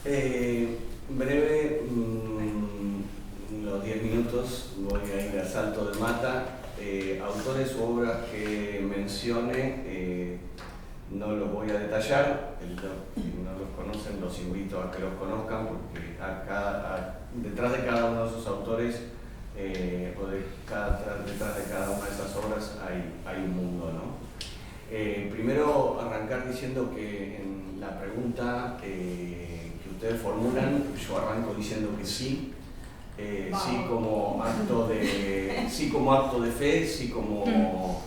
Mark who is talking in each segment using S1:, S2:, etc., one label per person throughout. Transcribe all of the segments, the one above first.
S1: Breve, los 10 minutos voy a ir a salto de mata. Autores u obras que mencione, no los voy a detallar. Si no los conocen, los invito a que los conozcan, porque detrás de cada uno de esos autores detrás de cada una de esas obras hay un mundo, ¿no? Primero arrancar diciendo que en la pregunta que ustedes formulan, yo arranco diciendo que sí, sí como acto de fe, sí como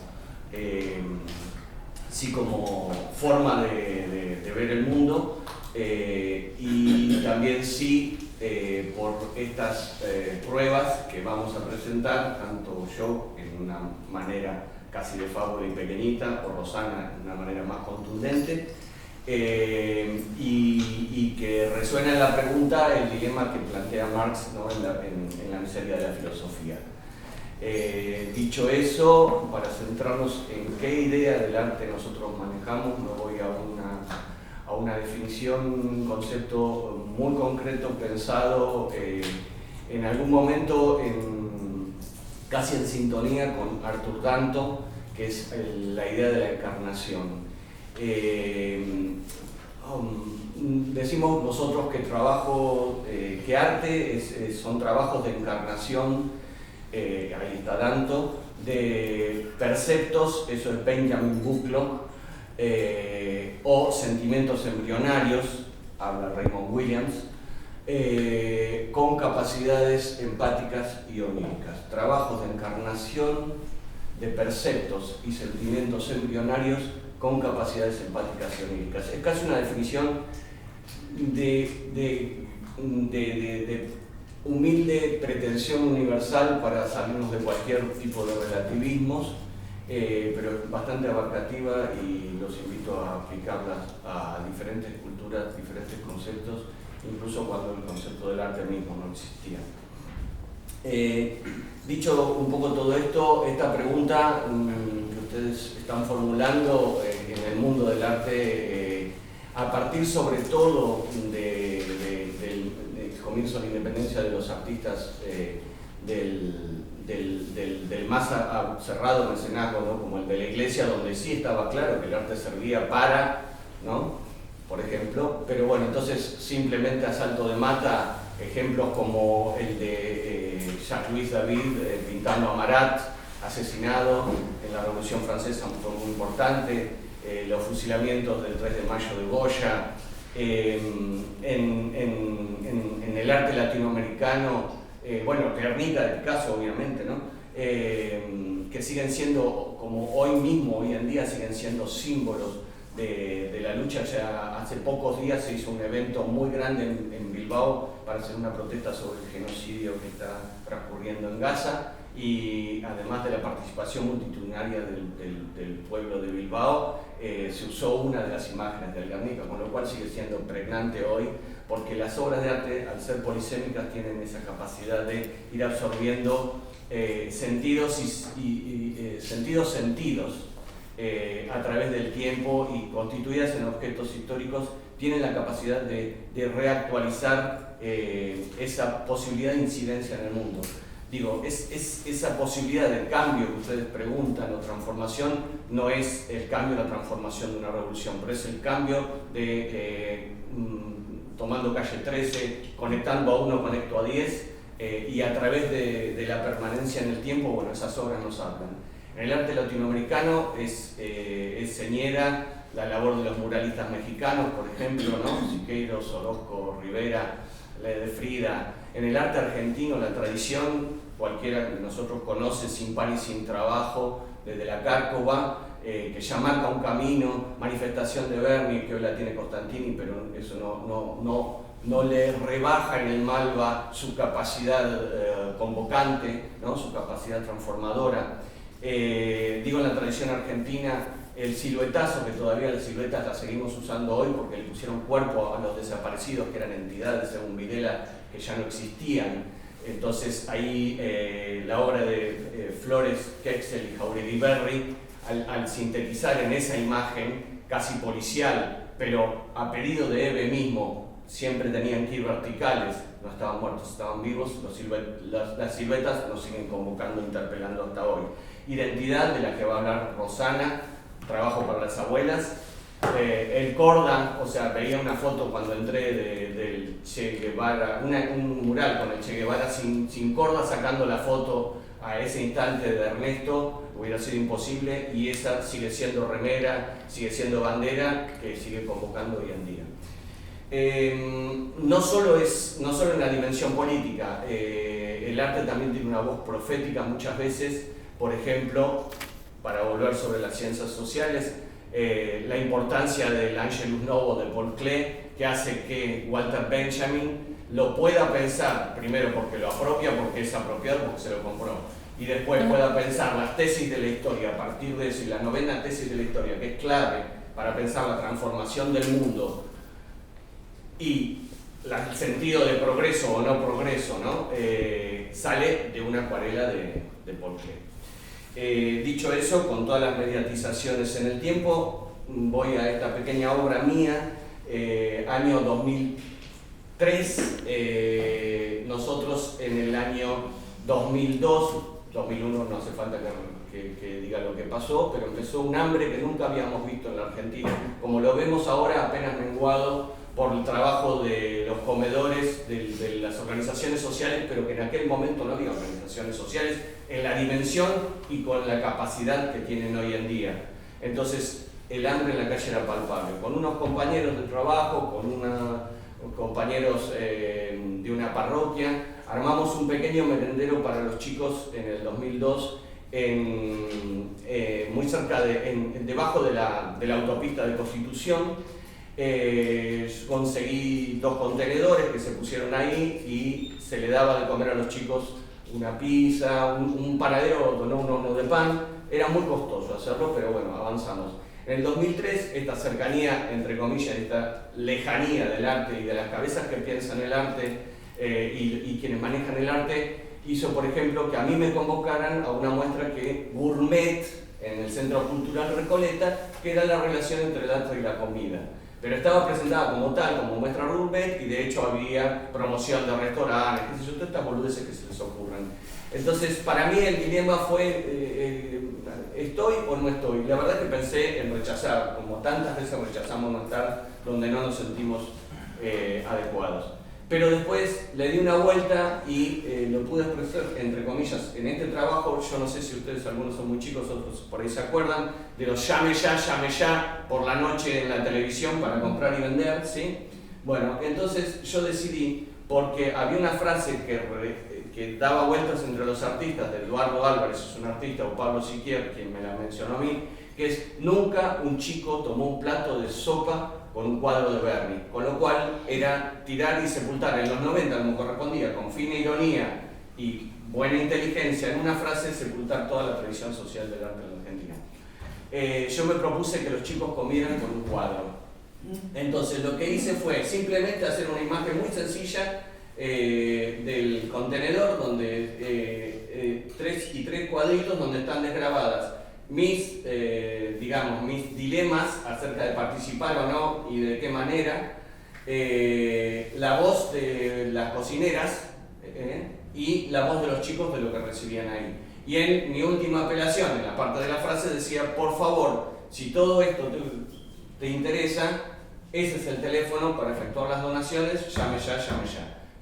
S1: forma de ver el mundo, y también sí por estas pruebas que vamos a presentar, tanto yo en una manera casi de fábula y pequeñita, por Rosana de una manera más contundente, y que resuena en la pregunta el dilema que plantea Marx, ¿no? en la miseria de la filosofía. Dicho eso, para centrarnos en qué idea del arte nosotros manejamos, me voy a una definición, un concepto muy concreto pensado en algún momento casi en sintonía con Arthur Danto, que es la idea de la encarnación. Decimos nosotros que arte son trabajos de encarnación, ahí está Danto, de perceptos, eso es Benjamin Bucklock, o sentimientos embrionarios, habla Raymond Williams, con capacidades empáticas y oníricas. Trabajos de encarnación de perceptos y sentimientos embrionarios con capacidades empáticas y oníricas. Es casi una definición de humilde pretensión universal para salirnos de cualquier tipo de relativismos, pero bastante abarcativa, y los invito a aplicarlas a diferentes culturas, diferentes conceptos, incluso cuando el concepto del arte mismo no existía. Dicho un poco todo esto, esta pregunta que ustedes están formulando en el mundo del arte, a partir sobre todo del comienzo de la independencia de los artistas, del más cerrado mecenazgo, ¿no? Como el de la Iglesia, donde sí estaba claro que el arte servía para, ¿no? Por ejemplo, pero bueno, entonces simplemente a salto de mata, ejemplos como el de Jacques-Louis David pintando a Marat, asesinado en la Revolución Francesa, fue muy importante, los fusilamientos del 3 de mayo de Goya, en el arte latinoamericano, bueno, Guernica de Picasso, obviamente, ¿no? Que siguen siendo, como hoy en día, siguen siendo símbolos de la lucha. Ya hace pocos días se hizo un evento muy grande en Bilbao para hacer una protesta sobre el genocidio que está transcurriendo en Gaza, y además de la participación multitudinaria del pueblo de Bilbao, se usó una de las imágenes del Guernica, con lo cual sigue siendo pregnante hoy, porque las obras de arte, al ser polisémicas, tienen esa capacidad de ir absorbiendo sentidos a través del tiempo, y constituidas en objetos históricos, tienen la capacidad de reactualizar esa posibilidad de incidencia en el mundo. Digo, esa posibilidad de cambio que ustedes preguntan, o transformación, no es el cambio o la transformación de una revolución, pero es el cambio de tomando calle 13, conectando a 1, conecto a 10, y a través de la permanencia en el tiempo, bueno, esas obras nos hablan. En el arte latinoamericano es señera la labor de los muralistas mexicanos, por ejemplo, ¿no? Siqueiros, Orozco, Rivera, de Frida. En el arte argentino, la tradición, cualquiera que nosotros conoce, Sin pan y sin trabajo, desde la Cárcova, que ya marca un camino, Manifestación de Berni, que hoy la tiene Costantini, pero eso no le rebaja en el Malva su capacidad convocante, ¿no? Su capacidad transformadora. Digo, en la tradición argentina, el siluetazo, que todavía las siluetas las seguimos usando hoy porque le pusieron cuerpo a los desaparecidos, que eran entidades, según Videla, que ya no existían. Entonces ahí la obra de Flores, Kexel y Jauregui Berri, al sintetizar en esa imagen casi policial, pero a pedido de Eve mismo, siempre tenían que ir verticales, no estaban muertos, estaban vivos, las siluetas nos siguen convocando, interpelando hasta hoy. Identidad, de la que va a hablar Rosana, trabajo para las abuelas. El Corda, o sea, veía una foto cuando entré del Che Guevara, un mural con el Che Guevara sin corda, sacando la foto a ese instante de Ernesto, hubiera sido imposible, y esa sigue siendo remera, sigue siendo bandera, que sigue convocando hoy en día. No solo en la dimensión política, el arte también tiene una voz profética muchas veces. Por ejemplo, para volver sobre las ciencias sociales, la importancia del Angelus Novo de Paul Klee, que hace que Walter Benjamin lo pueda pensar, primero porque lo apropia, porque es apropiado, porque se lo compró, y después pueda pensar las tesis de la historia a partir de eso, y la novena tesis de la historia, que es clave para pensar la transformación del mundo y el sentido de progreso o no progreso, ¿no? Sale de una acuarela de Paul Klee. Dicho eso, con todas las mediatizaciones en el tiempo, voy a esta pequeña obra mía, año 2003, nosotros en el año 2002, 2001 no hace falta que diga lo que pasó, pero empezó un hambre que nunca habíamos visto en la Argentina, como lo vemos ahora apenas menguado por el trabajo de los comedores, de las organizaciones sociales, pero que en aquel momento no había organizaciones sociales en la dimensión y con la capacidad que tienen hoy en día. Entonces, el hambre en la calle era palpable. Con unos compañeros de trabajo, con compañeros de una parroquia, armamos un pequeño merendero para los chicos en el 2002, muy cerca debajo de la autopista de Constitución. Conseguí 2 contenedores que se pusieron ahí y se le daba de comer a los chicos una pizza, un panadero donó un horno de pan. Era muy costoso hacerlo, pero bueno, avanzamos. En el 2003, esta cercanía, entre comillas, esta lejanía del arte y de las cabezas que piensan el arte y quienes manejan el arte, hizo, por ejemplo, que a mí me convocaran a una muestra que Gourmet, en el Centro Cultural Recoleta, que era la relación entre el arte y la comida. Pero estaba presentada como tal, como muestra Gourmet, y de hecho había promoción de restaurantes, qué sé yo, todas estas boludeces que se les ocurren. Entonces, para mí el dilema fue, ¿estoy o no estoy? La verdad es que pensé en rechazar, como tantas veces rechazamos no estar donde no nos sentimos adecuados. Pero después le di una vuelta y lo pude expresar, entre comillas, en este trabajo. Yo no sé si ustedes, algunos son muy chicos, otros por ahí se acuerdan, de los llame ya, por la noche en la televisión para comprar y vender, ¿sí? Bueno, entonces yo decidí, porque había una frase que daba vueltas entre los artistas, de Eduardo Álvarez, es un artista, o Pablo Siquier, quien me la mencionó a mí, que es: nunca un chico tomó un plato de sopa con un cuadro de Berni, con lo cual era tirar y sepultar en los 90, como correspondía, con fina ironía y buena inteligencia, en una frase, sepultar toda la tradición social del arte en la Argentina. Yo me propuse que los chicos comieran con un cuadro. Entonces lo que hice fue simplemente hacer una imagen muy sencilla del contenedor, donde tres cuadritos donde están desgrabadas mis dilemas acerca de participar o no y de qué manera, la voz de las cocineras y la voz de los chicos de lo que recibían ahí. Y en mi última apelación, en la parte de la frase, decía: por favor, si todo esto te interesa, ese es el teléfono para efectuar las donaciones, llame ya.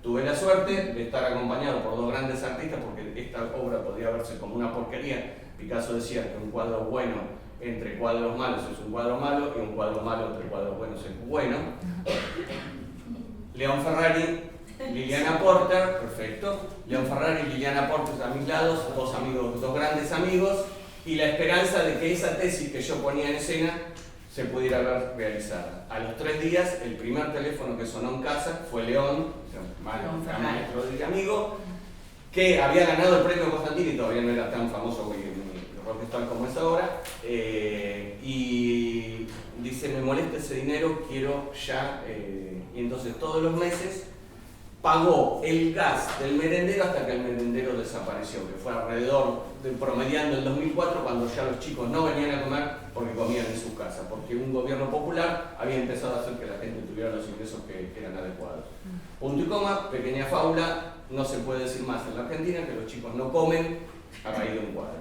S1: Tuve la suerte de estar acompañado por 2 grandes artistas, porque esta obra podría verse como una porquería. Picasso decía que un cuadro bueno entre cuadros malos es un cuadro malo, y un cuadro malo entre cuadros buenos es bueno. León Ferrari, Liliana Porter, perfecto. León Ferrari y Liliana Porter a mis lados, 2 grandes amigos, y la esperanza de que esa tesis que yo ponía en escena se pudiera ver realizada. A los 3 días, el primer teléfono que sonó en casa fue León, maestro y amigo, que había ganado el premio Constantini, y todavía no era tan famoso rockstar como es ahora, y dice: me molesta ese dinero, quiero ya. Y entonces todos los meses pagó el gas del merendero hasta que el merendero desapareció, que fue alrededor, promediando el 2004, cuando ya los chicos no venían a comer porque comían en su casa, porque un gobierno popular había empezado a hacer que la gente tuviera los ingresos que eran adecuados. Punto y coma, pequeña fábula, no se puede decir más en la Argentina que los chicos no comen, ha caído un cuadro.